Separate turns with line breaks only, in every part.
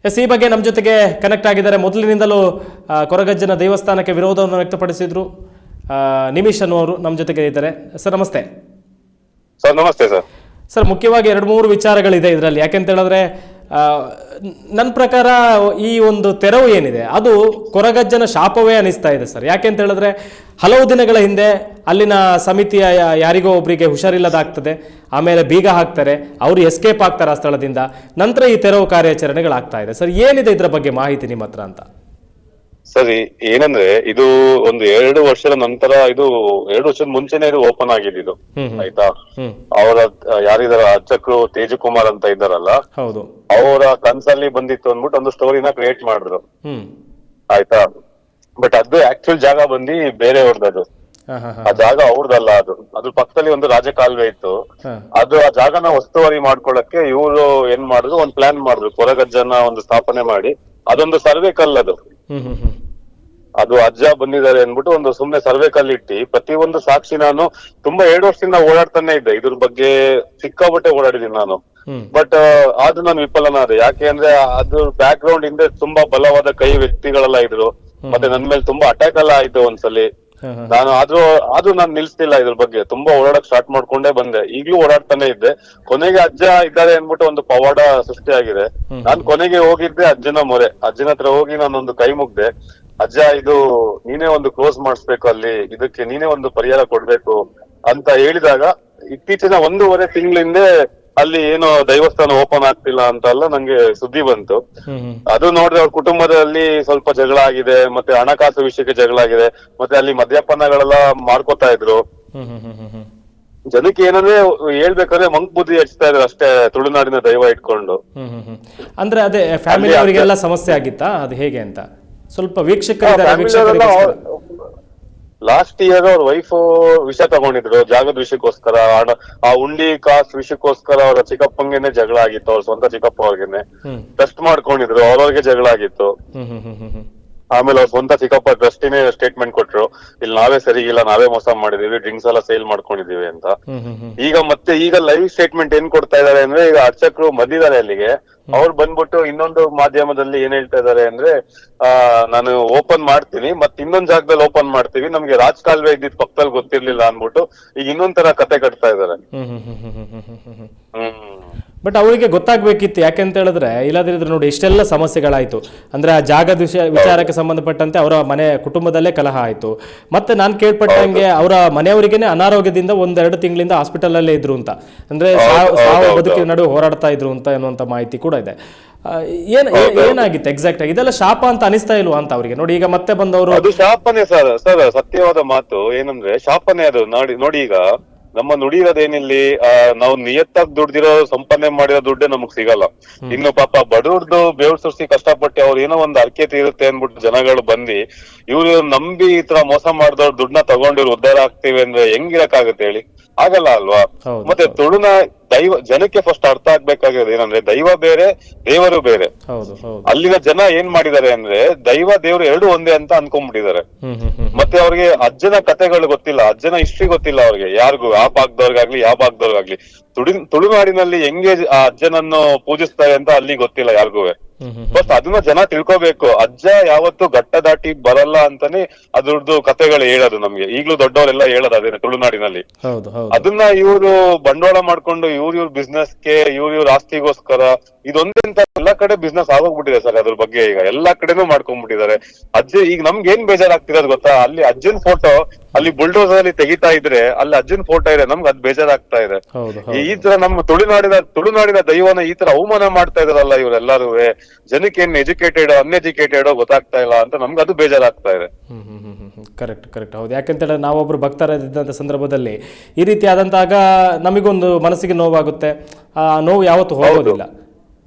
S, ಈ ಬಗ್ಗೆ ನಮ್ಮ ಜೊತೆಗೆ ಕನೆಕ್ಟ್ ಆಗಿದ್ದಾರೆ. ಮೊದಲಿನಿಂದಲೂ ಕೊರಗಜ್ಜನ ದೇವಸ್ಥಾನಕ್ಕೆ ವಿರೋಧವನ್ನು ವ್ಯಕ್ತಪಡಿಸಿದ್ರು ನಿಮಿಷ್ ಅನ್ನುವರು ನಮ್ಮ ಜೊತೆಗೆ ಇದ್ದಾರೆ. ಸರ್ ನಮಸ್ತೆ.
ಸರ್ ನಮಸ್ತೆ ಸರ್.
ಸರ್, ಮುಖ್ಯವಾಗಿ 2-3 ವಿಚಾರಗಳಿದೆ ಇದರಲ್ಲಿ. ಯಾಕೆಂತ ಹೇಳಿದ್ರೆ ನನ್ನ ಪ್ರಕಾರ ಈ ಒಂದು ತೆರವು ಏನಿದೆ ಅದು ಕೊರಗಜ್ಜನ ಶಾಪವೇ ಅನಿಸ್ತಾ ಇದೆ ಸರ್. ಯಾಕೆಂತ ಹೇಳಿದ್ರೆ ಹಲವು ದಿನಗಳ ಹಿಂದೆ ಅಲ್ಲಿನ ಸಮಿತಿಯ ಯಾರಿಗೋ ಒಬ್ಬರಿಗೆ ಹುಷಾರಿಲ್ಲದಾಗ್ತದೆ, ಆಮೇಲೆ ಬೀಗ ಹಾಕ್ತಾರೆ, ಅವರು ಎಸ್ಕೇಪ್ ಆಗ್ತಾರೆ ಆ ಸ್ಥಳದಿಂದ, ನಂತರ ಈ ತೆರವು ಕಾರ್ಯಾಚರಣೆಗಳಾಗ್ತಾ ಇದೆ. ಸರ್, ಏನಿದೆ ಇದರ ಬಗ್ಗೆ ಮಾಹಿತಿ ನಿಮ್ಮ ಹತ್ರ ಅಂತ?
ಸರಿ, ಏನಂದ್ರೆ ಇದು ಒಂದು 2 ವರ್ಷದ ನಂತರ, ಇದು 2 ವರ್ಷದ ಮುಂಚೆನೆ ಇದು ಓಪನ್ ಆಗಿದ್ದು ಆಯ್ತಾ. ಅವರ ಯಾರಿದಾರ ಅರ್ಚಕರು ತೇಜಕುಮಾರ್ ಅಂತ ಇದ್ದಾರಲ್ಲ,
ಹೌದು,
ಅವರ ಕನ್ಸಲ್ಲಿ ಬಂದಿತ್ತು ಅಂದ್ಬಿಟ್ಟು ಒಂದು ಸ್ಟೋರಿನ ಕ್ರಿಯೇಟ್ ಮಾಡಿದ್ರು ಆಯ್ತಾ. ಬಟ್ ಅದು ಆಕ್ಚುಲ್ ಜಾಗ ಬಂದು ಬೇರೆ ಅವ್ರದ್ದು. ಆ ಜಾಗ ಅವ್ರದಲ್ಲ, ಅದ್ರ ಪಕ್ಕದಲ್ಲಿ ಒಂದು ರಾಜಕಾಲುವೆ ಇತ್ತು. ಅದು ಆ ಜಾಗನ ಉಸ್ತುವಾರಿ ಮಾಡ್ಕೊಳಕ್ಕೆ ಇವರು ಏನ್ ಮಾಡಿದ್ರು, ಒಂದ್ ಪ್ಲಾನ್ ಮಾಡಿದ್ರು. ಕೊರಗಜ್ಜನ ಒಂದು ಸ್ಥಾಪನೆ ಮಾಡಿ ಅದೊಂದು ಸರ್ವೆ ಕಲ್ಲದು, ಅದು ಅಜ್ಜ ಬಂದಿದ್ದಾರೆ ಅನ್ಬಿಟ್ಟು ಒಂದು ಸುಮ್ನೆ ಸರ್ವೆ ಕಲ್ಲಿಟ್ಟಿ ಪ್ರತಿಯೊಂದು ಸಾಕ್ಷಿ ನಾನು ತುಂಬಾ 2 ವರ್ಷದಿಂದ ಓಡಾಡ್ತಾನೆ ಇದ್ದೆ. ಇದ್ರ ಬಗ್ಗೆ ಸಿಕ್ಕಾಬಟ್ಟೆ ಓಡಾಡಿದೀನಿ ನಾನು. ಬಟ್ ಅದು ನಾನು ವಿಫಲನಾದೆ. ಯಾಕೆ ಅಂದ್ರೆ ಅದು ಬ್ಯಾಕ್ ಗ್ರೌಂಡ್ ಹಿಂದೆ ತುಂಬಾ ಬಲವಾದ ಕೈ ವ್ಯಕ್ತಿಗಳೆಲ್ಲ ಇದ್ರು. ಮತ್ತೆ ನನ್ ಮೇಲೆ ತುಂಬಾ ಅಟ್ಯಾಕ್ ಎಲ್ಲ ಆಯ್ತು ಒಂದ್ಸಲಿ. ನಾನು ಆದ್ರೂ ನಾನು ನಿಲ್ಸ್ತಿಲ್ಲ. ಇದ್ರ ಬಗ್ಗೆ ತುಂಬಾ ಓಡಾಡಕ್ ಸ್ಟಾರ್ಟ್ ಮಾಡ್ಕೊಂಡೇ ಬಂದೆ. ಈಗ್ಲೂ ಓಡಾಡ್ತಾನೆ ಇದ್ದೆ. ಕೊನೆಗೆ ಅಜ್ಜ ಇದ್ದಾರೆ ಅನ್ಬಿಟ್ಟು ಒಂದು ಪವಾಡ ಸೃಷ್ಟಿಯಾಗಿದೆ. ನಾನ್ ಕೊನೆಗೆ ಹೋಗಿದ್ದೆ ಅಜ್ಜನ ಮೊರೆ. ಅಜ್ಜನ ಹತ್ರ ಹೋಗಿ ನಾನೊಂದು ಕೈ ಮುಗ್ದೆ. ಅಜ್ಜ, ಇದು ನೀನೇ ಒಂದು ಕ್ಲೋಸ್ ಮಾಡಿಸ್ಬೇಕು, ಅಲ್ಲಿ ಇದಕ್ಕೆ ನೀನೇ ಒಂದು ಪರಿಹಾರ ಕೊಡ್ಬೇಕು ಅಂತ ಹೇಳಿದಾಗ ಇತ್ತೀಚಿನ 1.5 ತಿಂಗಳಿಂದ ಅಲ್ಲಿ ಏನೋ ದೈವಸ್ಥಾನ ಓಪನ್ ಆಗ್ತಿಲ್ಲ ಅಂತ ಎಲ್ಲ ನಂಗೆ ಸುದ್ದಿ ಬಂತು. ಅದು ನೋಡಿದ್ರೆ ಅವ್ರ ಕುಟುಂಬದಲ್ಲಿ ಸ್ವಲ್ಪ ಜಗಳ ಆಗಿದೆ, ಮತ್ತೆ ಹಣಕಾಸು ವಿಷಯಕ್ಕೆ ಜಗಳ ಆಗಿದೆ, ಮತ್ತೆ ಅಲ್ಲಿ ಮದ್ಯಪಾನಗಳೆಲ್ಲ ಮಾಡ್ಕೋತಾ ಇದ್ರು. ಜನಕ್ಕೆ ಏನಂದ್ರೆ ಹೇಳ್ಬೇಕಾದ್ರೆ ಮಂಕ್ ಬುದ್ಧಿ ಹಚ್ತಾ ಇದ್ರು ಅಷ್ಟೇ, ತುಳುನಾಡಿನ ದೈವ ಇಟ್ಕೊಂಡು.
ಅಂದ್ರೆ ಅದೇ ಫ್ಯಾಮಿಲಿ ಅವರಿಗೆಲ್ಲ ಸಮಸ್ಯೆ ಆಗಿತ್ತಾ, ಅದು ಹೇಗೆ ಅಂತ ಸ್ವಲ್ಪ ವೀಕ್ಷಕರ
ಲಾಸ್ಟ್ ಇಯರ್ ಅವ್ರ ವೈಫ್ ವಿಷ ತಗೊಂಡಿದ್ರು ಜಾಗದ ವಿಷಯಕ್ಕೋಸ್ಕರ. ಆ ಉಂಡಿ ಕಾಸ್ ವಿಷಯಕ್ಕೋಸ್ಕರ ಅವ್ರ ಚಿಕ್ಕಪ್ಪಂಗೆನೆ ಜಗಳ ಆಗಿತ್ತು. ಅವ್ರ ಸ್ವಂತ ಚಿಕ್ಕಪ್ಪ ಅವ್ರಿಗೆನೆ ಟೆಸ್ಟ್ ಮಾಡ್ಕೊಂಡಿದ್ರು, ಅವ್ರವ್ರಿಗೆ ಜಗಳ ಆಗಿತ್ತು. ಆಮೇಲೆ ಅವ್ರ ಸ್ವಂತ ಚಿಕ್ಕಪ್ಪ ಟ್ರಸ್ಟಿನೇ ಸ್ಟೇಟ್ಮೆಂಟ್ ಕೊಟ್ರು, ಇಲ್ಲಿ ನಾವೇ ಸರಿಗಿಲ್ಲ, ನಾವೇ ಮೋಸ ಮಾಡಿದೀವಿ, ಡ್ರಿಂಕ್ಸ್ ಎಲ್ಲ ಸೇಲ್ ಮಾಡ್ಕೊಂಡಿದೀವಿ ಅಂತ. ಈಗ ಲೈವ್ ಸ್ಟೇಟ್ಮೆಂಟ್ ಏನ್ ಕೊಡ್ತಾ ಇದಾರೆ ಅಂದ್ರೆ, ಈಗ ಅರ್ಚಕರು ಬಂದಿದ್ದಾರೆ ಅಲ್ಲಿಗೆ. ಅವ್ರು ಬಂದ್ಬಿಟ್ಟು ಇನ್ನೊಂದು ಮಾಧ್ಯಮದಲ್ಲಿ ಏನ್ ಹೇಳ್ತಾ ಇದಾರೆ ಅಂದ್ರೆ, ನಾನು ಓಪನ್ ಮಾಡ್ತೀನಿ, ಮತ್ತೆ ಇನ್ನೊಂದ್ ಜಾಗದಲ್ಲಿ ಓಪನ್ ಮಾಡ್ತೀವಿ, ನಮ್ಗೆ ರಾಜಕಾಲುವೆ ಇದ್ದಿದ್ ಪಕ್ಕದಲ್ಲಿ ಗೊತ್ತಿರ್ಲಿಲ್ಲ ಅನ್ಬಿಟ್ಟು ಈಗ ಇನ್ನೊಂದ್ ತರ ಕತೆ ಕಟ್ತಾ ಇದಾರೆ.
ಬಟ್ ಅವರಿಗೆ ಗೊತ್ತಾಗ್ಬೇಕಿತ್ತು. ಯಾಕೆಂತ ಹೇಳಿದ್ರೆ ಇಲ್ಲದಿದ್ರೆ ನೋಡಿ ಇಷ್ಟೆಲ್ಲ ಸಮಸ್ಯೆಗಳಾಯ್ತು. ಅಂದ್ರೆ ಆ ಜಾಗದ ವಿಚಾರಕ್ಕೆ ಸಂಬಂಧಪಟ್ಟಂತೆ ಅವರ ಮನೆ ಕುಟುಂಬದಲ್ಲೇ ಕಲಹ ಆಯ್ತು. ಮತ್ತೆ ನಾನು ಕೇಳ್ಪಟ್ಟಂಗೆ ಅವರ ಮನೆಯವರಿಗೇನೆ ಅನಾರೋಗ್ಯದಿಂದ 1-2 ತಿಂಗಳಿಂದ ಹಾಸ್ಪಿಟಲ್ ಅಲ್ಲೇ ಇದ್ರು ಅಂತ. ಅಂದ್ರೆ ಸಾವು ಬದುಕಿನ ನಡುವೆ ಹೋರಾಡ್ತಾ ಇದ್ರು ಅಂತ ಎನ್ನುವಂತ ಮಾಹಿತಿ ಕೂಡ ಇದೆ. ಏನಾಗಿತ್ತು ಎಕ್ಸಾಕ್ಟ್ ಆಗಿ? ಇದೆಲ್ಲ ಶಾಪ ಅಂತ ಅನಿಸ್ತಾ ಇಲ್ವಾ ಅಂತ ಅವರಿಗೆ? ನೋಡಿ ಈಗ ಮತ್ತೆ ಬಂದವರು.
ಅದು ಶಾಪನೆ ಸರ್. ಸತ್ಯವಾದ ಮಾತು ಏನಂದ್ರೆ ಶಾಪನೆ ಅದು. ನೋಡಿ ಈಗ ನಮ್ಮ ನುಡಿ ಇರೋದೇನಿಲ್ಲಿ, ನಾವು ನಿಯತ್ತಾಗಿ ದುಡ್ದಿರೋ ಸಂಪಾದನೆ ಮಾಡಿರೋ ದುಡ್ಡೇ ನಮಗ್ ಸಿಗಲ್ಲ. ಇನ್ನು ಪಾಪ ಬಡವ್ರದ್ದು ಬೇವ್ರ ಸುರ್ಸಿ ಕಷ್ಟಪಟ್ಟು ಅವ್ರು ಏನೋ ಒಂದು ಅರ್ಕೆ ತೀರುತ್ತೆ ಅನ್ಬಿಟ್ಟು ಜನಗಳು ಬಂದು ಇವ್ರು ನಂಬಿ ಈ ತರ ಮೋಸ ಮಾಡಿದವ್ರು ದುಡ್ಡನ್ನ ತಗೊಂಡಿವ್ರು ಉದ್ಧಾರ ಆಗ್ತೀವಿ ಅಂದ್ರೆ ಹೆಂಗಿರಕ್ಕಾಗತ್ತೆ ಹೇಳಿ? ಆಗಲ್ಲ ಅಲ್ವಾ? ಮತ್ತೆ ತುಳುನ ದೈವ ಜನಕ್ಕೆ ಫಸ್ಟ್ ಅರ್ಥ ಆಗ್ಬೇಕಾಗಿರೋದು ಏನಂದ್ರೆ, ದೈವ ಬೇರೆ, ದೇವರು ಬೇರೆ. ಅಲ್ಲಿನ ಜನ ಏನ್ ಮಾಡಿದ್ದಾರೆ ಅಂದ್ರೆ, ದೈವ ದೇವರು 2 ಒಂದೇ ಅಂತ ಅನ್ಕೊಂಡ್ಬಿಟ್ಟಿದ್ದಾರೆ. ಮತ್ತೆ ಅವ್ರಿಗೆ ಅಜ್ಜನ ಕಥೆಗಳು ಗೊತ್ತಿಲ್ಲ, ಅಜ್ಜನ ಹಿಸ್ಟ್ರಿ ಗೊತ್ತಿಲ್ಲ ಅವ್ರಿಗೆ, ಯಾರಿಗೂ ಆ ಭಾಗದವ್ರಿಗಾಗ್ಲಿ ಯಾವ ಭಾಗದವ್ರಿಗಾಗ್ಲಿ. ತುಳುನಾಡಿನಲ್ಲಿ ಹೆಂಗೆ ಆ ಅಜ್ಜನನ್ನು ಪೂಜಿಸ್ತಾರೆ ಅಂತ ಅಲ್ಲಿ ಗೊತ್ತಿಲ್ಲ ಯಾರಿಗೂ. ಫಸ್ಟ್ ಅದನ್ನ ಜನ ತಿಳ್ಕೋಬೇಕು. ಅಜ್ಜ ಯಾವತ್ತು ಘಟ್ಟ ದಾಟಿ ಬರಲ್ಲ ಅಂತಾನೆ ಅದ್ರದ್ದು ಕಥೆಗಳು ಹೇಳೋದು ನಮ್ಗೆ. ಈಗ್ಲೂ ದೊಡ್ಡವರೆಲ್ಲ ಹೇಳೋದು ಅದೇನೆ ತುಳುನಾಡಿನಲ್ಲಿ. ಅದನ್ನ ಇವ್ರು ಬಂಡವಾಳ ಮಾಡ್ಕೊಂಡು ಇವ್ರ ಬಿಸ್ನೆಸ್ಗೆ, ಇವ್ರ ಆಸ್ತಿಗೋಸ್ಕರ ಇದೊಂದಂತ ಎಲ್ಲಾ ಕಡೆ ಬಿಸ್ನೆಸ್ ಆಗೋಗ್ಬಿಟ್ಟಿದೆ ಸರ್. ಅದ್ರ ಬಗ್ಗೆ ಈಗ ಎಲ್ಲಾ ಕಡೆನೂ ಮಾಡ್ಕೊಂಡ್ಬಿಟ್ಟಿದ್ದಾರೆ. ಈಗ ನಮ್ಗೆ ಏನ್ ಬೇಜಾರಾಗ್ತಿರೋದು ಗೊತ್ತಾ? ಅಲ್ಲಿ ಅಜ್ಜನ್ ಫೋಟೋ ಅಲ್ಲಿ ಬುಲ್ಡೋಸರ್ ಅಲ್ಲಿ ತೆಗಿತಾ ಇದ್ರೆ ಅಲ್ಲಿ ಅಜ್ಜನ್ ಫೋಟೋ ಇದೆ, ನಮ್ಗೆ ಅದ್ ಬೇಜಾರಾಗ್ತಾ ಇದೆ. ಈ ತರ ನಮ್ಮ ತುಳುನಾಡಿನ ದೈವನ ಈ ತರ ಅವಮಾನ ಮಾಡ್ತಾ ಇದಾರಲ್ಲ ಇವರೆಲ್ಲರೂ. ಜನಕ್ಕೆ ಏನ್ ಎಜುಕೇಟೆಡ್ ಅನ್ಎಜುಕೇಟೆಡ್ ಗೊತ್ತಾಗ್ತಾ ಇಲ್ಲ ಅಂತ ನಮ್ಗೆ ಅದು ಬೇಜಾರಾಗ್ತಾ ಇದೆ.
ಕರೆಕ್ಟ್ ಹೌದು. ಯಾಕಂತ ಹೇಳಿದ್ರೆ ನಾವೊಬ್ರು ಭಕ್ತರಿದ್ದಂಥ ಸಂದರ್ಭದಲ್ಲಿ ಈ ರೀತಿ ಆದಂತಾಗ ನಮಗೊಂದು ಮನಸ್ಸಿಗೆ ನೋವಾಗುತ್ತೆ. ಆ ನೋವು ಯಾವತ್ತು ಹೋಗೋದಿಲ್ಲ.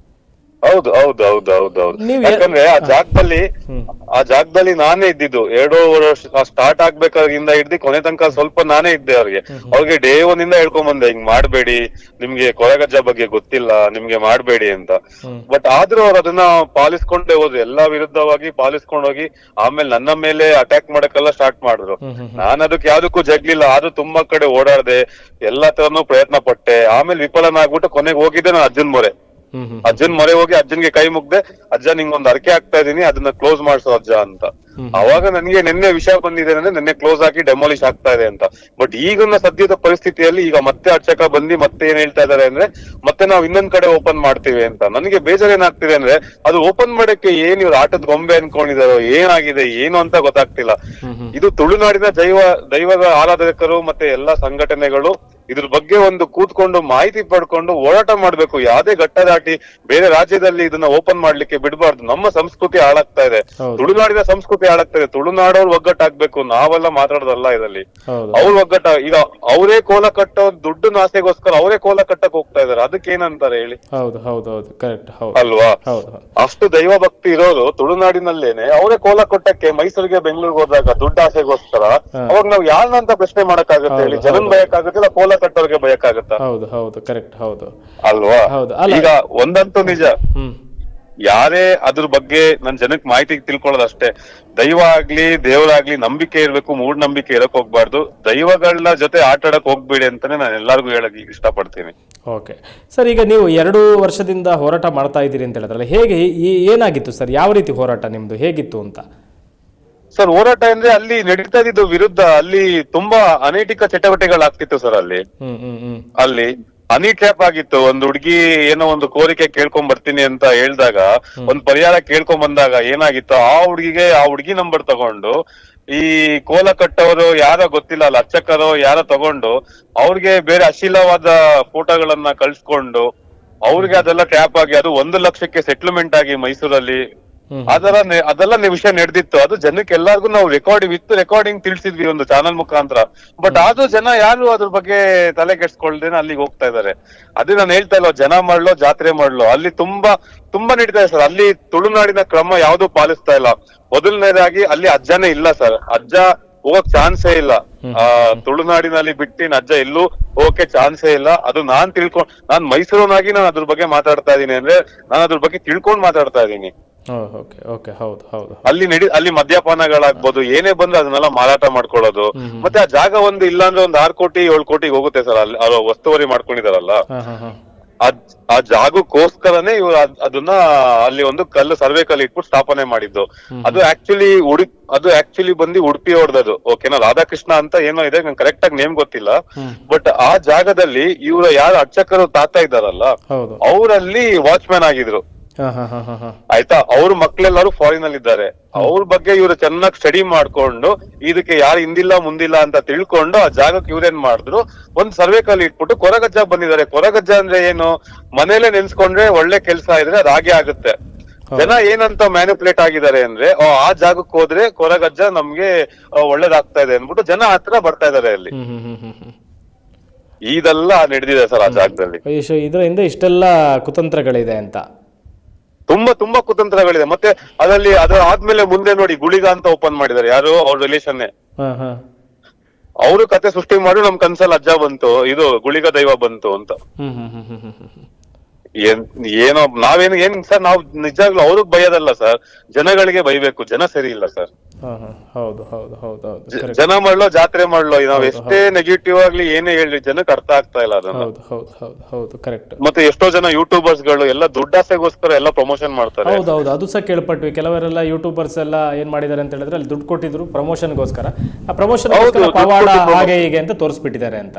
ಹೌದು. ಯಾಕಂದ್ರೆ ಆ ಜಾಗದಲ್ಲಿ ನಾನೇ ಇದ್ದಿದ್ದು 2 ವರ್ಷ ಸ್ಟಾರ್ಟ್ ಆಗ್ಬೇಕಾಗಿಂದ ಹಿಡ್ದು ಕೊನೆ ತನಕ ಸ್ವಲ್ಪ ನಾನೇ ಇದ್ದೆ. ಅವ್ರಿಗೆ ಡೇ 1 ಇಂದ ಹೇಳ್ಕೊಂಡ್ ಬಂದೆ, ಹಿಂಗ್ ಮಾಡ್ಬೇಡಿ, ನಿಮ್ಗೆ ಕೊರಗಜ್ಜ ಬಗ್ಗೆ ಗೊತ್ತಿಲ್ಲ, ನಿಮ್ಗೆ ಮಾಡ್ಬೇಡಿ ಅಂತ. ಬಟ್ ಆದ್ರೂ ಅವ್ರು ಅದನ್ನ ಪಾಲಿಸ್ಕೊಂಡೇ ಹೋದ್ರು, ಎಲ್ಲಾ ವಿರುದ್ಧವಾಗಿ ಪಾಲಿಸ್ಕೊಂಡ್ ಹೋಗಿ ಆಮೇಲೆ ನನ್ನ ಮೇಲೆ ಅಟ್ಯಾಕ್ ಮಾಡಕ್ಕೆಲ್ಲ ಸ್ಟಾರ್ಟ್ ಮಾಡಿದ್ರು. ನಾನ್ ಅದಕ್ಕೆ ಯಾವ್ದಕ್ಕೂ ಜಗ್ಲಿಲ್ಲ. ಆದ್ರೂ ತುಂಬಾ ಕಡೆ ಓಡಾಡ್ದೆ, ಎಲ್ಲಾ ತರನು ಪ್ರಯತ್ನ ಪಟ್ಟೆ. ಆಮೇಲೆ ವಿಫಲನಾಗ್ಬಿಟ್ಟು ಕೊನೆಗೆ ಹೋಗಿದ್ದೆ ನಾನು ಅಜ್ಜನ್ ಮೊರೆ. ಅಜ್ಜನ್ ಮೊರೆ ಹೋಗಿ ಅಜ್ಜನ್ಗೆ ಕೈ ಮುಗ್ದೆ, ಅಜ್ಜ ನಿಂಗೊಂದು ಅರಕೆ ಆಗ್ತಾ ಇದೀನಿ, ಅದನ್ನ ಕ್ಲೋಸ್ ಮಾಡ್ಸೋ ಅಜ್ಜ ಅಂತ. ಅವಾಗ ನನಗೆ ನಿನ್ನೆ ವಿಷಯ ಬಂದಿದೆ ಅಂದ್ರೆ ನಿನ್ನೆ ಕ್ಲೋಸ್ ಆಗಿ ಡೆಮಾಲಿಶ್ ಆಗ್ತಾ ಇದೆ ಅಂತ. ಬಟ್ ಈಗಿನ ಸದ್ಯದ ಪರಿಸ್ಥಿತಿಯಲ್ಲಿ ಈಗ ಮತ್ತೆ ಅರ್ಚಕ ಬಂದು ಮತ್ತೆ ಏನ್ ಹೇಳ್ತಾ ಇದಾರೆ ಅಂದ್ರೆ ಮತ್ತೆ ನಾವು ಇನ್ನೊಂದ್ ಕಡೆ ಓಪನ್ ಮಾಡ್ತೀವಿ ಅಂತ. ನನಗೆ ಬೇಜಾರೇನಾಗ್ತಿದೆ ಅಂದ್ರೆ ಅದು ಓಪನ್ ಮಾಡಕ್ಕೆ ಏನ್ ಇವ್ರು ಆಟದ ಗೊಂಬೆ ಅನ್ಕೊಂಡಿದಾರೋ, ಏನಾಗಿದೆ ಏನು ಅಂತ ಗೊತ್ತಾಗ್ತಿಲ್ಲ. ಇದು ತುಳುನಾಡಿನ ದೈವದ ಆರಾಧಕರು ಮತ್ತೆ ಎಲ್ಲಾ ಸಂಘಟನೆಗಳು ಇದ್ರ ಬಗ್ಗೆ ಒಂದು ಕೂತ್ಕೊಂಡು ಮಾಹಿತಿ ಪಡ್ಕೊಂಡು ಹೋರಾಟ ಮಾಡ್ಬೇಕು. ಯಾವ್ದೇ ಘಟ್ಟ ದಾಟಿ ಬೇರೆ ರಾಜ್ಯದಲ್ಲಿ ಇದನ್ನ ಓಪನ್ ಮಾಡ್ಲಿಕ್ಕೆ ಬಿಡಬಾರ್ದು. ನಮ್ಮ ಸಂಸ್ಕೃತಿ ಹಾಳಾಗ್ತಾ ಇದೆ, ತುಳುನಾಡಿನ ಸಂಸ್ಕೃತಿ ಹಾಳಾಗ್ತಾ ಇದೆ. ತುಳುನಾಡವ್ರು ಒಗ್ಗಟ್ಟಾಗ್ಬೇಕು, ನಾವೆಲ್ಲ ಮಾತಾಡೋದಲ್ಲ ಇದರಲ್ಲಿ. ಅವ್ರ ಒಗ್ಗಟ್ಟ ಈಗ ಅವರೇ ಕೋಲ ಕಟ್ಟೋ ದುಡ್ಡು ಆಸೆಗೋಸ್ಕರ ಅವರೇ ಕೋಲ ಕಟ್ಟಕ್ ಹೋಗ್ತಾ ಇದಾರೆ. ಅದಕ್ಕೆ ಏನಂತಾರೆ ಹೇಳಿ? ಅಲ್ವಾ? ಅಷ್ಟು ದೈವ ಭಕ್ತಿ ಇರೋರು ತುಳುನಾಡಿನಲ್ಲೇನೆ ಅವರೇ ಕೋಲ ಕೊಟ್ಟಕ್ಕೆ ಮೈಸೂರಿಗೆ ಬೆಂಗಳೂರಿಗೆ ಹೋದಾಗ ದುಡ್ಡು ಆಸೆಗೋಸ್ಕರ ಅವಾಗ ನಾವ್ ಯಾರನ್ನಂತ ಪ್ರಶ್ನೆ ಮಾಡಕ್ಕಾಗತ್ತೆ ಹೇಳಿ? ಜನನ್ ಭಯಕ್ಕಾಗತ್ತಿಲ್ಲ, ಕೋಲ ಕಟ್ಟೋರ್ಗೆ ಭಯಕ್ಕಾಗತ್ತಾ? ಅಲ್ವಾ? ಈಗ ಒಂದಂತೂ ನಿಜ, ಯಾರೇ ಅದ್ರ ಬಗ್ಗೆ ನನ್ ಜನಕ್ಕೆ ಮಾಹಿತಿ ತಿಳ್ಕೊಳ್ಳೋದಷ್ಟೇ. ದೈವ ಆಗ್ಲಿ ದೇವರಾಗ್ಲಿ ನಂಬಿಕೆ ಇರ್ಬೇಕು, ಮೂಢನಂಬಿಕೆ ಇರಕ್ ಹೋಗ್ಬಾರ್ದು. ದೈವಗಳನ್ನ ಜೊತೆ ಆಟ ಆಡಕ್ ಹೋಗ್ಬೇಡಿ ಅಂತಾನೆ ನಾನು ಎಲ್ಲಾರ್ಗು ಹೇಳಕ್ ಇಷ್ಟಪಡ್ತೀನಿ.
ಓಕೆ ಸರ್, ಈಗ ನೀವು 2 ವರ್ಷದಿಂದ ಹೋರಾಟ ಮಾಡ್ತಾ ಇದ್ದೀರಿ ಅಂತ ಹೇಳಿದ್ರಲ್ಲ, ಹೇಗೆ ಏನಾಗಿತ್ತು ಸರ್? ಯಾವ ರೀತಿ ಹೋರಾಟ ನಿಮ್ದು ಹೇಗಿತ್ತು ಅಂತ?
ಸರ್, ಹೋರಾಟ ಅಂದ್ರೆ ಅಲ್ಲಿ ನಡೀತಾ ಇದ್ದು ವಿರುದ್ಧ ಅಲ್ಲಿ ತುಂಬಾ ಅನೈತಿಕ ಚಟುವಟಿಕೆಗಳಾಗ್ತಿತ್ತು ಸರ್. ಅಲ್ಲಿ ಹನಿ ಟ್ರ್ಯಾಪ್ ಆಗಿತ್ತು. ಒಂದ್ ಹುಡ್ಗಿ ಏನೋ ಒಂದು ಕೋರಿಕೆ ಕೇಳ್ಕೊಂಡ್ ಬರ್ತೀನಿ ಅಂತ ಹೇಳ್ದಾಗ, ಒಂದ್ ಪರಿಹಾರ ಕೇಳ್ಕೊಂಡ್ ಬಂದಾಗ ಏನಾಗಿತ್ತು, ಆ ಹುಡ್ಗಿ ನಂಬರ್ ತಗೊಂಡು ಈ ಕೋಲ ಕಟ್ಟವರು ಯಾರೋ ಗೊತ್ತಿಲ್ಲ ಅಲ್ಲ, ಅರ್ಚಕರು ಯಾರೋ ತಗೊಂಡು ಅವ್ರಿಗೆ ಬೇರೆ ಅಶ್ಲೀಲವಾದ ಫೋಟೋಗಳನ್ನ ಕಳ್ಸ್ಕೊಂಡು ಅವ್ರಿಗೆ ಅದೆಲ್ಲ ಟ್ರ್ಯಾಪ್ ಆಗಿ ಅದು 1 ಲಕ್ಷಕ್ಕೆ ಸೆಟ್ಲ್ಮೆಂಟ್ ಆಗಿ ಮೈಸೂರಲ್ಲಿ ಅದೆಲ್ಲ ವಿಷಯ ನಡೆದಿತ್ತು. ಅದು ಜನಕ್ಕೆ ಎಲ್ಲಾರ್ಗು ನಾವು ರೆಕಾರ್ಡಿಂಗ್ ತಿಳಿಸಿದ್ವಿ ಒಂದು ಚಾನಲ್ ಮುಖಾಂತರ. ಬಟ್ ಆದ್ರೂ ಜನ ಯಾರು ಅದ್ರ ಬಗ್ಗೆ ತಲೆ ಕೆಡ್ಸ್ಕೊಳ್ದೇನೆ ಅಲ್ಲಿಗೆ ಹೋಗ್ತಾ ಇದಾರೆ. ಅದೇ ನಾನು ಹೇಳ್ತಾ ಇಲ್ಲ, ಜನ ಮಾಡ್ಲೋ ಜಾತ್ರೆ ಮಾಡ್ಲೋ ಅಲ್ಲಿ ತುಂಬಾ ನಡೀತಾ ಇದೆ ಸರ್. ಅಲ್ಲಿ ತುಳುನಾಡಿನ ಕ್ರಮ ಯಾವ್ದು ಪಾಲಿಸ್ತಾ ಇಲ್ಲ. ಮೊದಲನೇದಾಗಿ ಅಲ್ಲಿ ಅಜ್ಜನೇ ಇಲ್ಲ ಸರ್, ಅಜ್ಜ ಹೋಗಕ್ ಚಾನ್ಸೇ ಇಲ್ಲ. ತುಳುನಾಡಿನಲ್ಲಿ ಬಿಟ್ಟಿನ ಅಜ್ಜ ಎಲ್ಲೂ ಹೋಗಕ್ಕೆ ಚಾನ್ಸೇ ಇಲ್ಲ. ಅದು ನಾನ್ ಮೈಸೂರಿನಾಗಿ ನಾನು ಅದ್ರ ಬಗ್ಗೆ ಮಾತಾಡ್ತಾ ಇದೀನಿ ಅಂದ್ರೆ ನಾನು ಅದ್ರ ಬಗ್ಗೆ ತಿಳ್ಕೊಂಡ್ ಮಾತಾಡ್ತಾ ಇದೀನಿ. ಅಲ್ಲಿ ಮದ್ಯಪಾನಗಳಾಗ್ಬೋದು, ಏನೇ ಬಂದ್ರೆ ಅದನ್ನೆಲ್ಲ ಮಾರಾಟ ಮಾಡ್ಕೊಳ್ಳೋದು. ಮತ್ತೆ ಆ ಜಾಗ ಒಂದು ಇಲ್ಲ ಅಂದ್ರೆ ಒಂದು 6 ಕೋಟಿ 7 ಕೋಟಿಗೆ ಹೋಗುತ್ತೆ ಸರ್. ಅಲ್ಲಿ ಅವ್ರು ಒತ್ತುವರಿ ಮಾಡ್ಕೊಂಡಿದಾರಲ್ಲ, ಆ ಜಾಗಕ್ಕೋಸ್ಕರನೇ ಇವ್ರು ಅದನ್ನ ಅಲ್ಲಿ ಒಂದು ಸರ್ವೆ ಕಲ್ಲು ಇಟ್ಬಿಟ್ಟು ಸ್ಥಾಪನೆ ಮಾಡಿದ್ದು. ಅದು ಆಕ್ಚುಲಿ ಬಂದು ಉಡುಪಿ ಹೊಡೆದದು. ಓಕೆನಾ, ರಾಧಾಕೃಷ್ಣ ಅಂತ ಏನೋ ಇದೆ, ನಂಗೆ ಕರೆಕ್ಟ್ ಆಗಿ ನೇಮ್ ಗೊತ್ತಿಲ್ಲ. ಬಟ್ ಆ ಜಾಗದಲ್ಲಿ ಇವ್ರ ಯಾರು ಅರ್ಚಕರು ತಾತ ಇದ್ದಾರಲ್ಲ, ಅವರಲ್ಲಿ ವಾಚ್ಮ್ಯಾನ್ ಆಗಿದ್ರು. ಆಯ್ತಾ, ಅವ್ರ ಮಕ್ಳೆಲ್ಲರೂ ಫಾರಿನ್ ಅಲ್ಲಿ ಇದ್ದಾರೆ. ಅವ್ರ ಬಗ್ಗೆ ಇವ್ರು ಚೆನ್ನಾಗಿ ಸ್ಟಡಿ ಮಾಡ್ಕೊಂಡು ಇದಕ್ಕೆ ಯಾರು ಹಿಂದಿಲ್ಲ ಮುಂದಿಲ್ಲ ಅಂತ ತಿಳ್ಕೊಂಡು ಆ ಜಾಗಕ್ಕೆ ಇವ್ರೇನ್ ಮಾಡಿದ್ರು, ಒಂದ್ ಸರ್ವೆ ಕಲ್ಲಿ ಇಟ್ಬಿಟ್ಟು ಕೊರಗಜ್ಜ ಬಂದಿದ್ದಾರೆ. ಕೊರಗಜ್ಜ ಅಂದ್ರೆ ಏನು? ಮನೇಲೆ ನೆನ್ಸ್ಕೊಂಡ್ರೆ ಒಳ್ಳೆ ಕೆಲ್ಸ ಇದ್ರೆ ಅದ್ ಹಾಗೆ ಆಗುತ್ತೆ. ಜನ ಏನಂತ ಮ್ಯಾನಿಪುಲೇಟ್ ಆಗಿದ್ದಾರೆ ಅಂದ್ರೆ ಆ ಜಾಗಕ್ಕೆ ಹೋದ್ರೆ ಕೊರಗಜ್ಜ ನಮ್ಗೆ ಒಳ್ಳೇದಾಗ್ತಾ ಇದೆ ಅನ್ಬಿಟ್ಟು ಜನ ಹತ್ರ ಬರ್ತಾ ಇದಾರೆ. ಅಲ್ಲಿ ಇದೆಲ್ಲ ನಡೆದಿದೆ ಸರ್ ಆ ಜಾಗದಲ್ಲಿ.
ಇದರಿಂದ ಇಷ್ಟೆಲ್ಲ ಕುತಂತ್ರಗಳಿದೆ ಅಂತ
ತುಂಬಾ ಕುತಂತ್ರಗಳಿದೆ. ಮತ್ತೆ ಅದ್ರ ಆದ್ಮೇಲೆ ಮುಂದೆ ನೋಡಿ ಗುಳಿಗ ಅಂತ ಓಪನ್ ಮಾಡಿದ್ದಾರೆ. ಯಾರು? ಅವ್ರ ರಿಲೇಷನ್. ಅವರು ಕತೆ ಸೃಷ್ಟಿ ಮಾಡಿ ನಮ್ ಕನ್ಸಲ್ಲಿ ಅಜ್ಜ ಬಂತು, ಇದು ಗುಳಿಗ ದೈವ ಬಂತು ಅಂತ. ಏನೋ ಏನ್ ಸರ್, ನಾವು ನಿಜಾಗ್ಲೂ ಅವ್ರಿಗೆ ಬೈಯೋದಲ್ಲ ಸರ್, ಜನಗಳಿಗೆ ಬೈಬೇಕು. ಜನ ಸರಿ ಇಲ್ಲ ಸರ್. ಜನ ಮಾಡ್ಲೋ ಜಾತ್ರೆ ಮಾಡ್ಲೋ ನಾವ್ ಎಷ್ಟೇ ನೆಗೆಟಿವ್ ಆಗ್ಲಿ ಏನೇ ಹೇಳಿ ಜನಕ್ಕೆ ಅರ್ಥ ಆಗ್ತಾ ಇಲ್ಲ ಅದನ್ನ. ಮತ್ತೆ ಎಷ್ಟೋ ಜನ ಯೂಟ್ಯೂಬರ್ಸ್ ಗಳು ಎಲ್ಲ ದುಡ್ಡಾಸೆಗೋಸ್ಕರ ಎಲ್ಲ ಪ್ರಮೋಷನ್ ಮಾಡ್ತಾರೆ.
ಹೌದೌದು, ಅದು ಸಹ ಕೇಳ್ಪಟ್ವಿ. ಕೆಲವರೆಲ್ಲ ಯೂಟ್ಯೂಬರ್ಸ್ ಎಲ್ಲ ಏನ್ ಮಾಡಿದಾರೆ ಅಂತ ಹೇಳಿದ್ರೆ ಅಲ್ಲಿ ದುಡ್ಡು ಕೊಟ್ಟಿದ್ರು ಪ್ರಮೋಷನ್ಗೋಸ್ಕರ. ಆ ಪ್ರಮೋಷನ್ ಪವಾಡ ಹಾಗೆ ಹೀಗೆ ಅಂತ ತೋರಿಸ್ಬಿಟ್ಟಿದ್ದಾರೆ ಅಂತ.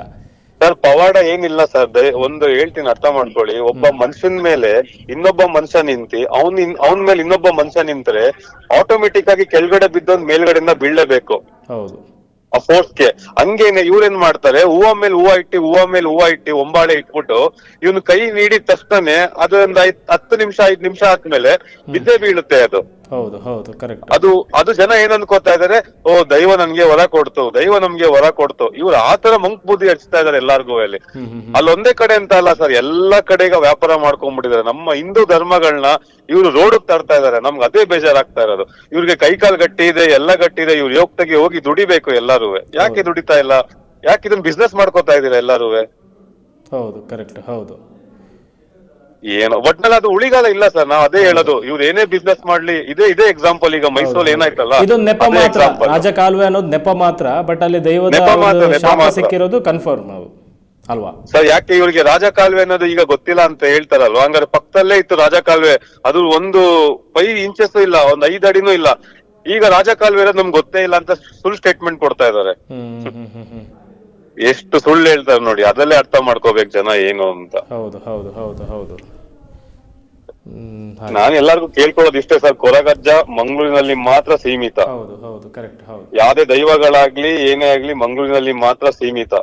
ಸರ್, ಪವಾಡ ಏನಿಲ್ಲ ಸರ್. ಒಂದು ಹೇಳ್ತೀನಿ, ಅರ್ಥ ಮಾಡ್ಕೊಳ್ಳಿ. ಒಬ್ಬ ಮನುಷ್ಯನ ಮೇಲೆ ಇನ್ನೊಬ್ಬ ಮನುಷ್ಯ ನಿಂತಿ ಅವನ್ ಮೇಲೆ ಇನ್ನೊಬ್ಬ ಮನುಷ್ಯ ನಿಂತ್ರೆ ಆಟೋಮೆಟಿಕ್ ಆಗಿ ಕೆಳಗಡೆ ಬಿದ್ದೊಂದ್ ಮೇಲ್ಗಡೆಯಿಂದ ಬೀಳ್ಲೇಬೇಕು.
ಹೌದು,
ಆ ಫೋರ್ಸ್ಗೆ. ಹಂಗೇನೆ ಇವ್ರೇನ್ ಮಾಡ್ತಾರೆ, ಹೂವ ಮೇಲೆ ಹೂವ ಇಟ್ಟಿ ಒಂಬಾಳೆ ಇಟ್ಬಿಟ್ಟು ಇವನು ಕೈ ನೀಡಿದ ತಕ್ಷಣನೇ ಅದೊಂದ್ 10 ನಿಮಿಷ 5 ನಿಮಿಷ ಆದ್ಮೇಲೆ ಬಿದ್ದೇ ಬೀಳುತ್ತೆ ಅದು. ಅದು ಜನ ಏನ್ ಅನ್ಕೋತಾ ಇದಾರೆ, ದೈವ ನಮ್ಗೆ ವರ ಕೊಡ್ತು. ಇವ್ರು ಆತರ ಮಂಕ್ ಬುದ್ಧಿ ಹಚ್ತಾ ಇದಾರೆ ಎಲ್ಲಾರ್ಗು. ಅಲ್ಲೊಂದೇ ಕಡೆ ಅಂತ ಅಲ್ಲ ಸರ್, ಎಲ್ಲಾ ಕಡೆಗ ವ್ಯಾಪಾರ ಮಾಡ್ಕೊಂಡ್ಬಿಟ್ಟಿದ್ದಾರೆ. ನಮ್ಮ ಹಿಂದೂ ಧರ್ಮಗಳನ್ನ ಇವ್ರು ರೋಡ್ ತರ್ತಾ ಇದಾರೆ. ನಮ್ಗೆ ಅದೇ ಬೇಜಾರಾಗ್ತಾ ಇರೋದು. ಇವ್ರಿಗೆ ಕೈಕಾಲ್ ಗಟ್ಟಿ ಇದೆ, ಎಲ್ಲ ಗಟ್ಟಿ ಇದೆ. ಇವ್ರು ಯೋಗ್ತಾಗಿ ಹೋಗಿ ದುಡಿಬೇಕು ಎಲ್ಲಾರು. ಯಾಕೆ ದುಡಿತಾ ಇಲ್ಲ? ಯಾಕೆ ಇದನ್ನ ಬಿಸ್ನೆಸ್ ಮಾಡ್ಕೋತಾ ಇದೀರಾ ಎಲ್ಲಾರು? ಏನೋ ಒಟ್ನಲ್ಲಿ ಅದು ಉಳಿಗಾಲ ಇಲ್ಲ ಸರ್. ನಾವ್ ಅದೇ ಹೇಳೋದು, ಇವ್ರು ಏನೇ ಬಿಸ್ನೆಸ್ ಮಾಡ್ಲಿ ಇದೇ ಎಕ್ಸಾಂಪಲ್. ಈಗ ಮೈಸೂರಲ್ಲಿ ಏನಾಯ್ತಲ್ಲ,
ಇದು ನೆಪ ಮಾತ್ರ. ರಾಜಕಾಲುವೆ ಅನ್ನೋದು ನೆಪ ಮಾತ್ರ. ಬಟ್ ಅಲ್ಲಿ ದೈವದ ಶಾಪ ಸಿಕ್ಕಿರೋದು ಕನ್ಫರ್ಮ್. ಅಲ್ವಾ?
ಸರ್ ಯಾಕೆ ಇವ್ರಿಗೆ ರಾಜಕಾಲುವೆ ಅನ್ನೋದು ಈಗ ಗೊತ್ತಿಲ್ಲ ಅಂತ ಹೇಳ್ತಾರಲ್ವಾ? ಹಂಗಾರೆ ಪಕ್ಕದಲ್ಲೇ ಇತ್ತು ರಾಜಕಾಲುವೆ, ಅದು ಒಂದು 5 ಇಂಚಸ್ ಇಲ್ಲ, ಒಂದ್ 5 ಅಡಿನೂ ಇಲ್ಲ. ಈಗ ರಾಜಕಾಲುವೆ ಇರೋದು ನಮ್ಗೆ ಗೊತ್ತೇ ಇಲ್ಲ ಅಂತ ಸುಳ್ಳು ಸ್ಟೇಟ್ಮೆಂಟ್ ಕೊಡ್ತಾ ಇದಾರೆ. ಎಷ್ಟು ಸುಳ್ಳು ಹೇಳ್ತಾರೆ ನೋಡಿ, ಅದಲ್ಲೇ ಅರ್ಥ ಮಾಡ್ಕೋಬೇಕು ಜನ ಏನು ಅಂತ.
ಹೌದು ಹೌದು ಹೌದು ಹೌದು.
ನಾನು ಎಲ್ಲರಿಗೂ ಕೇಳ್ಕೊಳ್ಳೋದು ಇಷ್ಟೇ ಸರ್, ಕೊರಗಜ್ಜ ಮಂಗಳೂರಿನಲ್ಲಿ ಮಾತ್ರ ಸೀಮಿತ.
ಹೌದು ಹೌದು ಕರೆಕ್ಟ್. ಹೌದು,
ಯಾವ್ದೇ ದೈವಗಳಾಗ್ಲಿ ಏನೇ ಆಗ್ಲಿ ಮಂಗಳೂರಿನಲ್ಲಿ ಮಾತ್ರ ಸೀಮಿತ.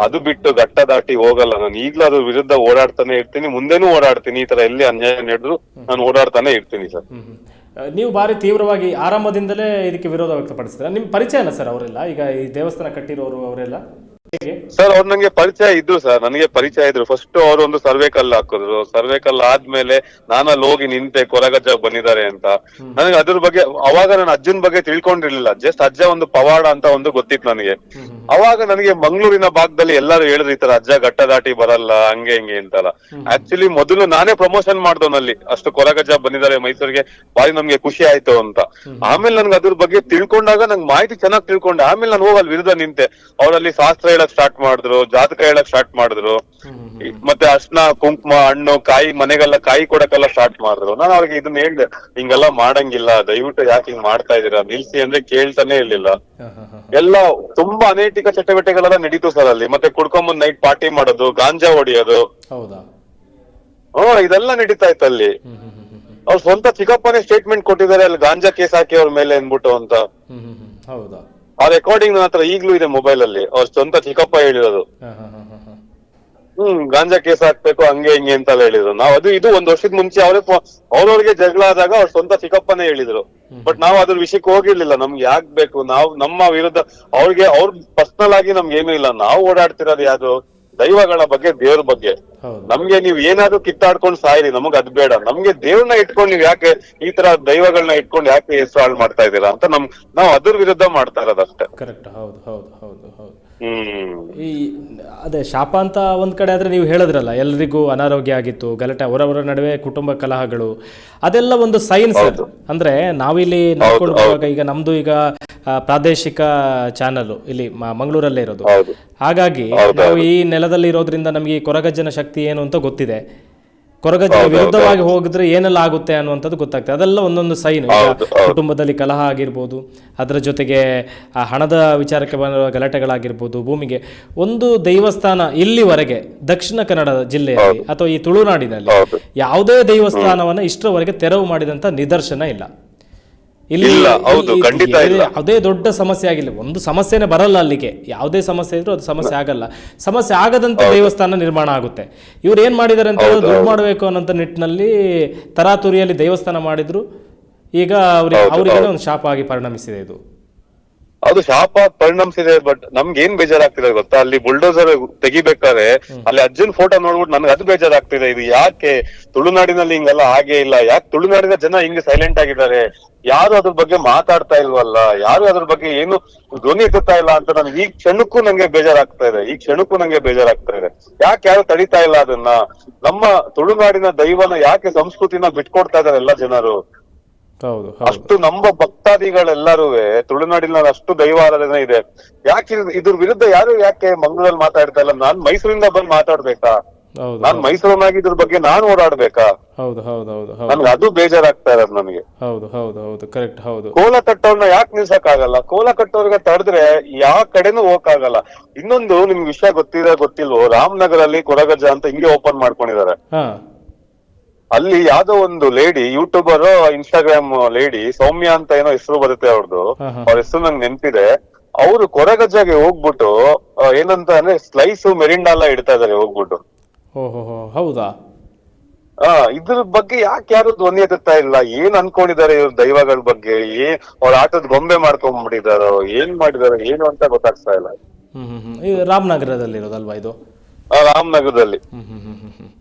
ಅದು ಬಿಟ್ಟು ಘಟ್ಟ ದಾಟಿ ಹೋಗಲ್ಲ. ನಾನು ಈಗ್ಲೂ ಅದ್ರ ವಿರುದ್ಧ ಓಡಾಡ್ತಾನೆ ಇರ್ತೀನಿ, ಮುಂದೆನೂ ಓಡಾಡ್ತೀನಿ. ಈ ತರ ಎಲ್ಲಿ ಅನ್ಯಾಯ ನಡೆದ್ರು ನಾನು ಓಡಾಡ್ತಾನೆ ಇರ್ತೀನಿ ಸರ್.
ನೀವು ಬಾರಿ ತೀವ್ರವಾಗಿ ಆರಂಭದಿಂದಲೇ ಇದಕ್ಕೆ ವಿರೋಧ ವ್ಯಕ್ತಪಡಿಸಿದ್ರೆ. ನಿಮ್ ಪರಿಚಯನ ಸರ್ ಅವರೆಲ್ಲ, ಈಗ ಈ ದೇವಸ್ಥಾನ ಕಟ್ಟಿರೋರು ಅವರೆಲ್ಲ ಹೇಗೆ?
ಸರ್ ಅವ್ರು ನಂಗೆ ಪರಿಚಯ ಇದ್ರು ಸರ್, ನನಗೆ ಪರಿಚಯ ಇದ್ರು. ಫಸ್ಟ್ ಅವರು ಒಂದು ಸರ್ವೆ ಕಲ್ಲು ಹಾಕಿದ್ರು. ಸರ್ವೆ ಕಲ್ಲು ಆದ್ಮೇಲೆ ನಾನಲ್ಲಿ ಹೋಗಿ ನಿಂತೆ ಕೊರಗಜ್ಜ ಬಂದಿದ್ದಾರೆ ಅಂತ. ನನಗೆ ಅದ್ರ ಬಗ್ಗೆ ಅವಾಗ ನನ್ನ ಅಜ್ಜನ್ ಬಗ್ಗೆ ತಿಳ್ಕೊಂಡಿರ್ಲಿಲ್ಲ. ಜಸ್ಟ್ ಅಜ್ಜ ಒಂದು ಪವಾಡ ಅಂತ ಒಂದು ಗೊತ್ತಿತ್ತು ನನಗೆ. ಅವಾಗ ನನಗೆ ಮಂಗಳೂರಿನ ಭಾಗದಲ್ಲಿ ಎಲ್ಲರೂ ಹೇಳಿದ್ರು ಈ ತರ ಅಜ್ಜ ಘಟ್ಟ ದಾಟಿ ಬರಲ್ಲ ಹಂಗೆ ಹಿಂಗೆ ಅಂತಲ್ಲ. ಆಕ್ಚುಲಿ ಮೊದಲು ನಾನೇ ಪ್ರಮೋಷನ್ ಮಾಡ್ದವನಲ್ಲಿ, ಅಷ್ಟು ಕೊರಗಜ್ಜ ಬಂದಿದ್ದಾರೆ ಮೈಸೂರಿಗೆ, ಬಾರಿ ನಮ್ಗೆ ಖುಷಿ ಆಯ್ತು ಅಂತ. ಆಮೇಲೆ ನನ್ಗೆ ಅದ್ರ ಬಗ್ಗೆ ತಿಳ್ಕೊಂಡಾಗ ನಂಗೆ ಮಾಹಿತಿ ಚೆನ್ನಾಗಿ ತಿಳ್ಕೊಂಡೆ. ಆಮೇಲೆ ನಾನು ಹೋಗಿ ಅಲ್ಲಿ ವಿರುದ್ಧ ನಿಂತೆ. ಅವರಲ್ಲಿ ಶಾಸ್ತ್ರ ಹೇಳಕ್ ಸ್ಟಾರ್ಟ್ ಮಾಡಿದ್ರು, ಜಾತಕ ಹೇಳಕ್ ಸ್ಟಾರ್ಟ್ ಮಾಡಿದ್ರು, ಮತ್ತೆ ಅರ್ಶನ ಕುಂಕುಮ ಹಣ್ಣು ಕಾಯಿ ಮನೆಗೆಲ್ಲ ಕಾಯಿ ಕೊಡಕ್ಕೆಲ್ಲ ಸ್ಟಾರ್ಟ್ ಮಾಡಿದ್ರು. ನಾನು ಅವ್ರಿಗೆ ಇದನ್ನ ಹೇಳ್ದೆ, ಹಿಂಗೆಲ್ಲ ಮಾಡಂಗಿಲ್ಲ, ದಯವಿಟ್ಟು ಯಾಕೆ ಹಿಂಗ್ ಮಾಡ್ತಾ ಇದೀರಾ ನಿಲ್ಸಿ ಅಂದ್ರೆ ಕೇಳ್ತಾನೆ ಇರ್ಲಿಲ್ಲ. ಎಲ್ಲ ತುಂಬಾ ಅನೈತಿಕ ಚಟುವಟಿಕೆಗಳೆಲ್ಲ ನಡೀತು ಸರ್ ಅಲ್ಲಿ. ಮತ್ತೆ ಕುಡ್ಕೊಂಬಂದ್ ನೈಟ್ ಪಾರ್ಟಿ ಮಾಡೋದು, ಗಾಂಜಾ ಹೊಡಿಯೋದು, ಇದೆಲ್ಲ ನಡೀತಾ ಇತ್ತು ಅಲ್ಲಿ. ಅವ್ರ ಸ್ವಂತ ಚಿಕ್ಕಪ್ಪನೇ ಸ್ಟೇಟ್ಮೆಂಟ್ ಕೊಟ್ಟಿದ್ದಾರೆ ಅಲ್ಲಿ, ಗಾಂಜಾ ಕೇಸ್ ಹಾಕಿ ಅವ್ರ ಮೇಲೆ ಅನ್ಬಿಟ್ಟು ಅಂತ. ಆ ರೆಕಾರ್ಡಿಂಗ್ ನನ್ನ ಹತ್ರ ಈಗ್ಲೂ ಇದೆ ಮೊಬೈಲ್ ಅಲ್ಲಿ, ಅವ್ರ ಸ್ವಂತ ಚಿಕ್ಕಪ್ಪ ಹೇಳಿರೋದು. ಗಾಂಜಾ ಕೇಸ್ ಹಾಕ್ಬೇಕು ಹಂಗೆ ಹಿಂಗೆ ಅಂತೆಲ್ಲ ಹೇಳಿದ್ರು. ನಾವ್ ಅದು ಇದು 1 ವರ್ಷದ ಮುಂಚೆ ಅವ್ರವ್ರಿಗೆ ಜಗಳ ಆದಾಗ ಅವ್ರ ಸ್ವಂತ ಚಿಕ್ಕಪ್ಪನೇ ಹೇಳಿದ್ರು. ಬಟ್ ನಾವ್ ಅದ್ರ ವಿಷಯಕ್ಕೆ ಹೋಗಿರ್ಲಿಲ್ಲ. ನಮ್ಗೆ ಯಾಕ್ ಬೇಕು, ನಾವು ನಮ್ಮ ವಿರುದ್ಧ ಅವ್ರ ಪರ್ಸನಲ್ ಆಗಿ ನಮ್ಗೆ ಏನು ಇಲ್ಲ. ನಾವು ಓಡಾಡ್ತಿರೋದು ಯಾವ್ದು ದೈವಗಳ ಬಗ್ಗೆ, ದೇವ್ರ ಬಗ್ಗೆ. ನಮ್ಗೆ ನೀವ್ ಏನಾದ್ರು ಕಿತ್ತಾಡ್ಕೊಂಡ್ ಸಾಯಿರಿ, ನಮಗ್ ಅದ್ ಬೇಡ. ನಮ್ಗೆ ದೇವ್ರನ್ನ ಇಟ್ಕೊಂಡ್ ನೀವ್ ಯಾಕೆ ಈ ತರ ದೈವಗಳನ್ನ ಇಟ್ಕೊಂಡ್ ಯಾಕೆ ಹೆಸರು ಹಾಳು ಮಾಡ್ತಾ ಇದೀರಾ ಅಂತ ನಾವ್ ಅದ್ರ ವಿರುದ್ಧ ಮಾಡ್ತಾ ಇರೋದಷ್ಟೇ.
ಕರೆಕ್ಟ್. ಹೌದು ಹೌದು ಹೌದು ಹೌದು. ಈ ಅದೇ ಶಾಪ ಅಂತ ಒಂದ್ ಕಡೆ ಆದ್ರೆ ನೀವು ಹೇಳಿದ್ರಲ್ಲ, ಎಲ್ರಿಗೂ ಅನಾರೋಗ್ಯ ಆಗಿತ್ತು, ಗಲಾಟೆ, ಅವರವರ ನಡುವೆ ಕುಟುಂಬ ಕಲಹಗಳು, ಅದೆಲ್ಲ ಒಂದು ಸೈನ್ಸ್. ಅಂದ್ರೆ ನಾವಿಲ್ಲಿ ನೋಡ್ಕೊಂಡು ಹೋಗುವಾಗ, ಈಗ ನಮ್ದು ಈಗ ಪ್ರಾದೇಶಿಕ ಚಾನಲ್ ಇಲ್ಲಿ ಮಂಗಳೂರಲ್ಲೇ ಇರೋದು. ಹಾಗಾಗಿ ನಾವು ಈ ನೆಲದಲ್ಲಿ ಇರೋದ್ರಿಂದ ನಮ್ಗೆ ಈ ಕೊರಗಜ್ಜನ ಶಕ್ತಿ ಏನು ಅಂತ ಗೊತ್ತಿದೆ. ಕೊರಗಜ್ಜನ ವಿರುದ್ಧವಾಗಿ ಹೋಗಿದ್ರೆ ಏನೆಲ್ಲ ಆಗುತ್ತೆ ಅನ್ನುವಂಥದ್ದು ಗೊತ್ತಾಗ್ತದೆ. ಅದೆಲ್ಲ ಒಂದೊಂದು ಸೈನ್. ಕುಟುಂಬದಲ್ಲಿ ಕಲಹ ಆಗಿರ್ಬೋದು, ಅದರ ಜೊತೆಗೆ ಆ ಹಣದ ವಿಚಾರಕ್ಕೆ ಬರುವ ಗಲಾಟೆಗಳಾಗಿರ್ಬೋದು, ಭೂಮಿಗೆ ಒಂದು ದೇವಸ್ಥಾನ ಇಲ್ಲಿವರೆಗೆ ದಕ್ಷಿಣ ಕನ್ನಡ ಜಿಲ್ಲೆಯಲ್ಲಿ ಅಥವಾ ಈ ತುಳುನಾಡಿನಲ್ಲಿ ಯಾವುದೇ ದೇವಸ್ಥಾನವನ್ನ ಇಷ್ಟರವರೆಗೆ ತೆರವು ಮಾಡಿದಂತ ನಿದರ್ಶನ ಇಲ್ಲ. ಇಲ್ಲಿ ಯಾವುದೇ ದೊಡ್ಡ ಸಮಸ್ಯೆ ಆಗಿಲ್ಲ, ಒಂದು ಸಮಸ್ಯೆನೇ ಬರಲ್ಲ ಅಲ್ಲಿಗೆ. ಯಾವುದೇ ಸಮಸ್ಯೆ ಇದ್ರೂ ಅದು ಸಮಸ್ಯೆ ಆಗಲ್ಲ. ಸಮಸ್ಯೆ ಆಗದಂತ ದೇವಸ್ಥಾನ ನಿರ್ಮಾಣ ಆಗುತ್ತೆ. ಇವ್ರು ಏನ್ ಮಾಡಿದಾರೆ ಅಂತ ದುಡ್ಡು ಮಾಡಬೇಕು ಅನ್ನೋ ನಿಟ್ಟಿನಲ್ಲಿ ತರಾತುರಿಯಲ್ಲಿ ದೇವಸ್ಥಾನ ಮಾಡಿದ್ರು. ಈಗ ಅವರಿಗೆ ಒಂದು ಶಾಪ ಆಗಿ ಪರಿಣಮಿಸಿದೆ ಇದು.
ಅದು ಶಾಪ ಪರಿಣಮಿಸಿದೆ. ಬಟ್ ನಮ್ಗೆ ಏನ್ ಬೇಜಾರಾಗ್ತಿದೆ ಗೊತ್ತಾ, ಅಲ್ಲಿ ಬುಲ್ಡೋಸರ್ ತೆಗಿಬೇಕಾದ್ರೆ ಅಲ್ಲಿ ಅಜ್ಜನ್ ಫೋಟೋ ನೋಡ್ಬಿಟ್ಟು ನನ್ಗೆ ಅದು ಬೇಜಾರಾಗ್ತಿದೆ. ಇದು ಯಾಕೆ ತುಳುನಾಡಿನಲ್ಲಿ ಹಿಂಗೆಲ್ಲ ಹಾಗೆ ಇಲ್ಲ, ಯಾಕೆ ತುಳುನಾಡಿನ ಜನ ಹಿಂಗೆ ಸೈಲೆಂಟ್ ಆಗಿದ್ದಾರೆ, ಯಾರು ಅದ್ರ ಬಗ್ಗೆ ಮಾತಾಡ್ತಾ ಇಲ್ವಲ್ಲ, ಯಾರು ಅದ್ರ ಬಗ್ಗೆ ಏನು ಧ್ವನಿ ಎತ್ತುತ್ತಾ ಇಲ್ಲ ಅಂತ ನನ್ಗೆ ಈ ಕ್ಷಣಕ್ಕೂ ನಂಗೆ ಬೇಜಾರಾಗ್ತಾ ಇದೆ. ಯಾಕೆ ಯಾರು ತಡಿತಾ ಇಲ್ಲ ಅದನ್ನ? ನಮ್ಮ ತುಳುನಾಡಿನ ದೈವನ ಯಾಕೆ ಸಂಸ್ಕೃತಿನ ಬಿಟ್ಕೊಡ್ತಾ ಇದಾರೆ ಎಲ್ಲ ಜನರು? ಅಷ್ಟು ನಮ್ಮ ಭಕ್ತಾದಿಗಳೆಲ್ಲರೂ ತುಳುನಾಡಿನಲ್ಲಿ ಅಷ್ಟು ದೈವ ಆರಾಧನೆ ಇದೆ. ಯಾಕೆ ಇದ್ರ ವಿರುದ್ಧ ಯಾಕೆ ಮಂಗಳೂರಲ್ಲಿ ಮಾತಾಡ್ತಾ ಇಲ್ಲ? ನಾನ್ ಮೈಸೂರಿಂದ ಬಂದು ಮಾತಾಡ್ಬೇಕಾ? ನಾನ್ ಮೈಸೂರನ್ನಾಗಿ ಇದ್ರ ಬಗ್ಗೆ ನಾನು ಓಡಾಡ್ಬೇಕಾ? ನನ್ಗೆ ಅದು ಬೇಜಾರಾಗ್ತಾ ಇರೋದು ನನಗೆ. ಕೋಲ ಕಟ್ಟೋರ್ನ ಯಾಕೆ ನಿಲ್ಸಕ್ ಆಗಲ್ಲ? ಕೋಲ ಕಟ್ಟೋರ್ಗ ತಡೆದ್ರೆ ಯಾವ ಕಡೆನೂ ಹೋಗಕ್ಕಾಗಲ್ಲ. ಇನ್ನೊಂದು ನಿಮ್ಗೆ ವಿಷಯ ಗೊತ್ತಿಲ್ವೋ, ರಾಮನಗರಲ್ಲಿ ಕೊರಗಜ್ಜ ಅಂತ ಹಿಂಗೆ ಓಪನ್ ಮಾಡ್ಕೊಂಡಿದ್ದಾರೆ. ಅಲ್ಲಿ ಯಾವ್ದೋ ಒಂದು ಲೇಡಿ ಯೂಟ್ಯೂಬರ್, ಇನ್ಸ್ಟಾಗ್ರಾಮ್ ಲೇಡಿ, ಸೌಮ್ಯ ಅಂತ ಏನೋ ಹೆಸರು ಬರುತ್ತೆ ಅವ್ರದ್ದು, ಅವ್ರ ಹೆಸರು ನಂಗೆ ನೆನ್ಪಿದೆ. ಅವ್ರು ಕೊರಗಜ್ಜಾಗೆ ಹೋಗ್ಬಿಟ್ಟು ಏನಂತ ಅಂದ್ರೆ ಸ್ಲೈಸ್ ಮೆರಿಂಡಾ ಎಲ್ಲ ಇಡ್ತಾ ಇದಾರೆ ಹೋಗ್ಬಿಟ್ಟು.
ಹೌದಾ?
ಇದ್ರ ಬಗ್ಗೆ ಯಾಕೆ ಯಾರು ಧ್ವನಿ ಎತ್ತುತ್ತಾ ಇಲ್ಲ? ಏನ್ ಅನ್ಕೊಂಡಿದ್ದಾರೆ ಇವ್ರ ದೈವಗಳ ಬಗ್ಗೆ? ಅವ್ರ ಆಟದ ಗೊಂಬೆ ಮಾಡ್ಕೊಂಡ್ಬಿಟ್ಟಿದಾರೋ, ಏನ್ ಮಾಡಿದಾರೋ ಏನು ಅಂತ ಗೊತ್ತಾಗ್ತಾ ಇಲ್ಲ.
ರಾಮನಗರದಲ್ಲಿ ಇರೋದಲ್ವಾ ಇದು?
ರಾಮನಗರದಲ್ಲಿ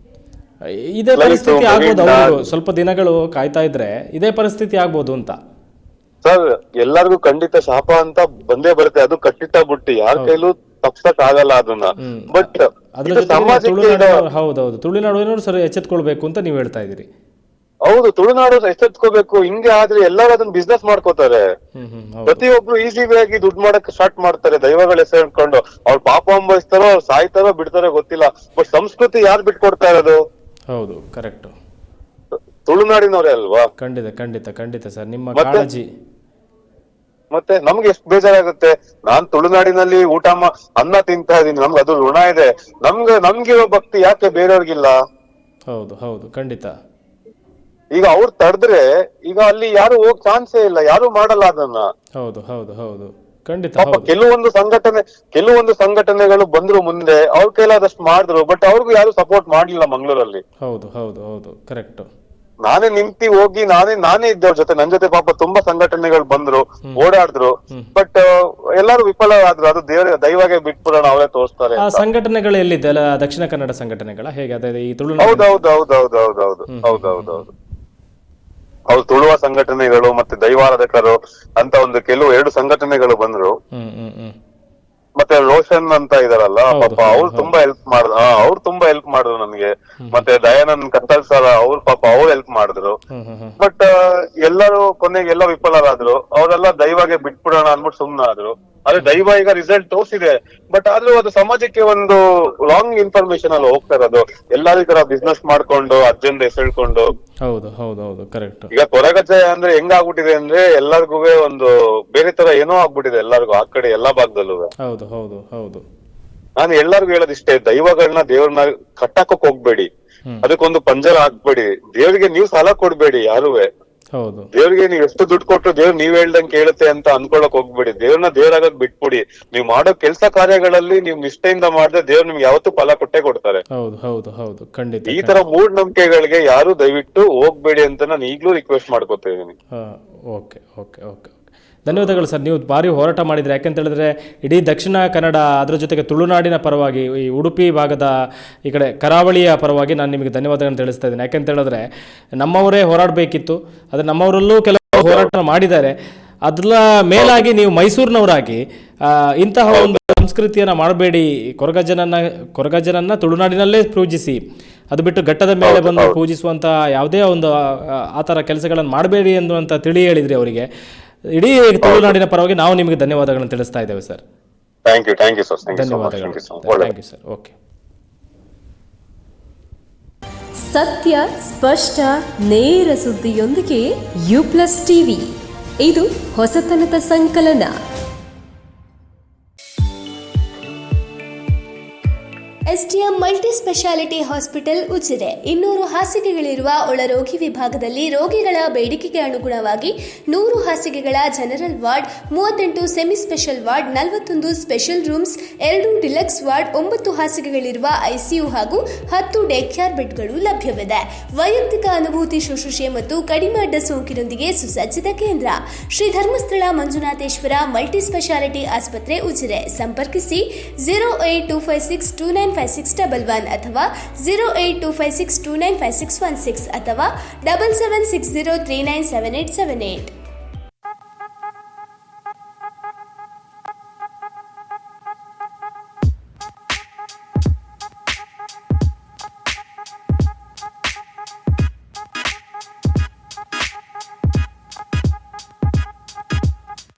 ಇದೇ ಪರಿಸ್ಥಿತಿ ಆಗ್ಬೋದು. ಅವರು ಸ್ವಲ್ಪ ದಿನಗಳು ಕಾಯ್ತಾ ಇದ್ರೆ ಇದೇ ಪರಿಸ್ಥಿತಿ ಆಗ್ಬೋದು ಅಂತ.
ಸರ್ ಎಲ್ಲರಿಗೂ ಖಂಡಿತ ಶಾಪ ಅಂತ ಬಂದೇ ಬರುತ್ತೆ. ಅದು ಕಟ್ಟಿಟ್ಟ ಬುಟ್ಟಿ, ಯಾರ ಕೈಲೂ ತಪ್ಸಕ್ ಆಗಲ್ಲ ಅದನ್ನ. ಬಟ್
ಹೌದೌದು, ತುಳುನಾಡಿನವರು ಸರಿ ಎಚ್ಚೆತ್ಕೊಳ್ಬೇಕು ಅಂತ ನೀವ್ ಹೇಳ್ತಾ ಇದೀರಿ.
ಹೌದು, ತುಳುನಾಡು ಎಚ್ಚೆತ್ಕೋಬೇಕು. ಹಿಂಗೆ ಆದ್ರೆ ಎಲ್ಲರೂ ಅದನ್ನ ಬಿಸ್ನೆಸ್ ಮಾಡ್ಕೋತಾರೆ.
ಹೌದು
ಪ್ರತಿಯೊಬ್ರು ಈಸಿಯಾಗಿ ದುಡ್ಡು ಮಾಡಕ್ ಸ್ಟಾರ್ಟ್ ಮಾಡ್ತಾರೆ, ದೈವಗಳ ಹೆಸರು ಇಟ್ಕೊಂಡು. ಅವ್ರು ಪಾಪ ಅನುಭವಿಸ್ತಾರೋ, ಅವ್ರು ಸಾಯ್ತಾರೋ, ಬಿಡ್ತಾರೋ ಗೊತ್ತಿಲ್ಲ. ಬಟ್ ಸಂಸ್ಕೃತಿ ಯಾರು ಬಿಟ್ಕೊಡ್ತಾ ಇರೋದು?
ಹೌದು, ಕರೆಕ್ಟ್.
ತುಳುನಾಡಿನವರೇ ಅಲ್ವಾ?
ಖಂಡಿತ ಖಂಡಿತ ಖಂಡಿತ ಸರ್, ನಿಮ್ಮ
ಮತ್ತೆ?
ಕಾಳಜಿ.
ಮತ್ತೆ ನಮ್ಗೆ ಎಷ್ಟು ಬೇಜಾರಾಗುತ್ತೆ. ನಾನ್ ತುಳುನಾಡಿನಲ್ಲಿ ಅನ್ನ ತಿಂತಾ ಇದೀನಿ, ನಮ್ಗೆ ಅದು ಋಣ ಇದೆ. ನಮ್ಗಿರೋ ಭಕ್ತಿ ಯಾಕೆ ಬೇರೆಯವ್ರಿಗಿಲ್ಲ?
ಹೌದು ಹೌದು, ಖಂಡಿತ.
ಈಗ ಅವ್ರು ತಡೆದ್ರೆ ಈಗ ಅಲ್ಲಿ ಯಾರು ಹೋಗ್ ಚಾನ್ಸೇ ಇಲ್ಲ, ಯಾರು ಮಾಡಲ್ಲ ಅದನ್ನ.
ಹೌದು ಹೌದು ಹೌದು, ಖಂಡಿತ.
ಪಾಪ
ಹೌದು
ಕೆಲವೊಂದು ಸಂಘಟನೆಗಳು ಬಂದ್ರು ಮುಂದೆ, ಅವ್ರ ಕೈಲಾದಷ್ಟು ಮಾಡಿದ್ರು. ಬಟ್ ಅವ್ರಿಗೂ ಯಾರು ಸಪೋರ್ಟ್ ಮಾಡ್ಲಿಲ್ಲ ಮಂಗಳೂರಲ್ಲಿ.
ಹೌದು ಹೌದು ಹೌದು, ಕರೆಕ್ಟ್.
ನಾನೇ ನಿಂತಿ ಹೋಗಿ ನಾನೇ ಇದ್ದೆ ಅವ್ರ ಜೊತೆ. ನನ್ ಜೊತೆ ಪಾಪ ತುಂಬಾ ಸಂಘಟನೆಗಳು ಬಂದ್ರು, ಓಡಾಡಿದ್ರು. ಬಟ್ ಎಲ್ಲಾರು ವಿಫಲ ಆದ್ರು. ಅದು ದೈವಗೆ ಬಿಟ್ಬಿಡೋಣ, ಅವರೇ ತೋರಿಸ್ತಾರೆ
ಆ ಸಂಘಟನೆಗಳು ಎಲ್ಲಿದೆ? ಅಲ್ಲ, ದಕ್ಷಿಣ ಕನ್ನಡ ಸಂಘಟನೆಗಳ ಹೇಗೆ? ಅದೇ ಈ ತುಳುನಾಡು.
ಹೌದೌದು. ಅವ್ರು ತುಳುವ ಸಂಘಟನೆಗಳು ಮತ್ತೆ ದೈವಾರಾಧಕರು ಅಂತ ಒಂದು ಎರಡು ಸಂಘಟನೆಗಳು ಬಂದ್ರು. ಮತ್ತೆ ರೋಷನ್ ಅಂತ ಇದಾರಲ್ಲ, ಪಾಪ ಅವ್ರು ತುಂಬಾ ಹೆಲ್ಪ್ ಮಾಡಿದ್ರು ನನ್ಗೆ. ಮತ್ತೆ ದಯಾನಂದ್ ಕತ್ತಲ್ ಸರ್ ಅವ್ರು ಹೆಲ್ಪ್ ಮಾಡಿದ್ರು. ಬಟ್ ಎಲ್ಲರೂ ಕೊನೆಗೆ ಎಲ್ಲ ವಿಫಲರಾದ್ರು. ಅವರೆಲ್ಲ ದೈವಗೆ ಬಿಟ್ಬಿಡೋಣ ಅಂದ್ಬಿಟ್ಟು ಸುಮ್ನಾದ್ರು. ಆದ್ರೆ ದೈವ ಈಗ ರಿಸಲ್ಟ್ ತೋರಿಸಿದೆ. ಬಟ್ ಆದ್ರೂ ಅದು ಸಮಾಜಕ್ಕೆ ಒಂದು ರಾಂಗ್ ಇನ್ಫಾರ್ಮೇಶನ್ ಅಲ್ಲಿ ಹೋಗ್ತಾ ಇರೋದು. ಎಲ್ಲಾರು ಈ ತರ ಬಿಸ್ನೆಸ್ ಮಾಡ್ಕೊಂಡು ಅಜ್ಜಂದ ಹೆಸರಿಕೊಂಡು.
ಹೌದು ಹೌದು ಹೌದು, ಕರೆಕ್ಟ್.
ಈಗ ಕೊರಗಜ್ಜೆ ಅಂದ್ರೆ ಹೆಂಗಾಗ್ಬಿಟ್ಟಿದೆ ಅಂದ್ರೆ ಎಲ್ಲರಿಗೂ ಒಂದು ಬೇರೆ ತರ ಏನೋ ಆಗ್ಬಿಟ್ಟಿದೆ ಎಲ್ಲರಿಗೂ, ಆ ಕಡೆ ಎಲ್ಲಾ ಭಾಗದಲ್ಲೂ.
ಹೌದು ಹೌದು ಹೌದು.
ನಾನು ಎಲ್ಲರಿಗೂ ಹೇಳೋದಿಷ್ಟೇ, ದೇವ್ರನ್ನ ಕಟ್ಟಾಕಕ್ ಹೋಗ್ಬೇಡಿ, ಅದಕ್ಕೊಂದು ಪಂಜರ ಹಾಕ್ಬೇಡಿ. ದೇವ್ರಿಗೆ ನೀವು ಸಾಲ ಕೊಡ್ಬೇಡಿ ಯಾರುವೆ.
ಹೌದು,
ದೇವ್ರಿಗೆ ನೀವ್ ಎಷ್ಟು ದುಡ್ಡು ಕೊಟ್ರು ದೇವ್ರು ನೀವ್ ಹೇಳ್ದಂಗೆ ಕೇಳುತ್ತೆ ಅಂತ ಅನ್ಕೊಳಕ್ ಹೋಗ್ಬೇಡಿ. ದೇವ್ರನ್ನ ದೇವ್ರಾಗಕ್ ಬಿಟ್ಬಿಡಿ. ನೀವ್ ಮಾಡೋ ಕೆಲಸ ಕಾರ್ಯಗಳಲ್ಲಿ ನೀವ್ ನಿಷ್ಠೆಯಿಂದ ಮಾಡಿದ್ರೆ ದೇವ್ರು ನಿಮ್ಗೆ ಯಾವತ್ತೂ ಫಲ ಕೊಟ್ಟೆ ಕೊಡ್ತಾರೆ.
ಹೌದು ಹೌದು ಹೌದು, ಖಂಡಿತ.
ಈ ತರ ಮೂಢನಂಬಿಕೆಗಳಿಗೆ ಯಾರು ದಯವಿಟ್ಟು ಹೋಗ್ಬೇಡಿ ಅಂತ ನಾನು ಈಗ್ಲೂ ರಿಕ್ವೆಸ್ಟ್ ಮಾಡ್ಕೊತಾ ಇದೀನಿ.
ಓಕೆ ಓಕೆ ಓಕೆ, ಧನ್ಯವಾದಗಳು ಸರ್. ನೀವು ಭಾರಿ ಹೋರಾಟ ಮಾಡಿದ್ರಿ. ಯಾಕೆಂತ ಹೇಳಿದ್ರೆ ಇಡೀ ದಕ್ಷಿಣ ಕನ್ನಡ, ಅದರ ಜೊತೆಗೆ ತುಳುನಾಡಿನ ಪರವಾಗಿ, ಈ ಉಡುಪಿ ಭಾಗದ ಈ ಕಡೆ ಕರಾವಳಿಯ ಪರವಾಗಿ ನಾನು ನಿಮಗೆ ಧನ್ಯವಾದಗಳನ್ನು ತಿಳಿಸ್ತಾ ಇದ್ದೀನಿ. ಯಾಕೆಂತ ಹೇಳಿದ್ರೆ ನಮ್ಮವರೇ ಹೋರಾಡಬೇಕಿತ್ತು. ಆದರೆ ನಮ್ಮವರಲ್ಲೂ ಕೆಲವು ಹೋರಾಟ ಮಾಡಿದ್ದಾರೆ. ಅದರ ಮೇಲಾಗಿ ನೀವು ಮೈಸೂರಿನವರಾಗಿ ಇಂತಹ ಒಂದು ಸಂಸ್ಕೃತಿಯನ್ನು ಮಾಡಬೇಡಿ, ಕೊರಗಜ್ಜನನ್ನ ತುಳುನಾಡಿನಲ್ಲೇ ಪೂಜಿಸಿ, ಅದು ಬಿಟ್ಟು ಘಟ್ಟದ ಮೇಲೆ ಬಂದು ಪೂಜಿಸುವಂಥ ಯಾವುದೇ ಒಂದು ಆ ಥರ ಕೆಲಸಗಳನ್ನು ಮಾಡಬೇಡಿ ಎನ್ನುವಂಥ ತಿಳಿ ಹೇಳಿದ್ರಿ ಅವರಿಗೆ. ಇಡೀ ತುಳುನಾಡಿನ ಪರವಾಗಿ ನಾವು ನಿಮಗೆ ಧನ್ಯವಾದಗಳನ್ನು ತಿಳಿಸ್ತಾ ಇದ್ದೇವೆ ಸರ್.
Thank you sir.
ಧನ್ಯವಾದಗಳು. Thank you sir. ಓಕೆ.
ಸತ್ಯ, ಸ್ಪಷ್ಟ, ನೇರ ಸುದ್ದಿಯೊಂದಿಗೆ U+ TV. ಇದು ಹೊಸತನದ ಸಂಕಲನ.
STM multi speciality hospital Ujire 200 ಹಾಸಿಗೆಗಳಿರುವ ಒಳರೋಗಿ ವಿಭಾಗದಲ್ಲಿ ರೋಗಿಗಳ ಬೇಡಿಕೆಗೆ ಅನುಗುಣವಾಗಿ 100 ಹಾಸಿಗೆಗಳ general ward, 38 semi special ward, 41 special rooms, 2 deluxe ward, 9 ಹಾಸಿಗೆಗಳಿರುವ ICU ಹಾಗೂ 10 ಡೇ ಕೇರ್ ಬೆಡ್ಗಳು ಲಭ್ಯವಿದೆ. ವೈಯಕ್ತಿಕ ಅನುಭೂತಿ ಶುಶ್ರೂಷೆ ಮತ್ತು ಕಡಿಮೆ ಅಡ್ಡ ಸೋಂಕಿನೊಂದಿಗೆ ಸುಸಜ್ಜಿತ ಕೇಂದ್ರ. ಶ್ರೀ ಧರ್ಮಸ್ಥಳ ಮಂಜುನಾಥೇಶ್ವರ ಮಲ್ಟಿ ಸ್ಪೆಷಾಲಿಟಿ ಆಸ್ಪತ್ರೆ ಉಜಿರೆ. ಸಂಪರ್ಕಿಸಿ 08256295611 ಅಥವಾ 08256295616 ಅಥವಾ 7760397878.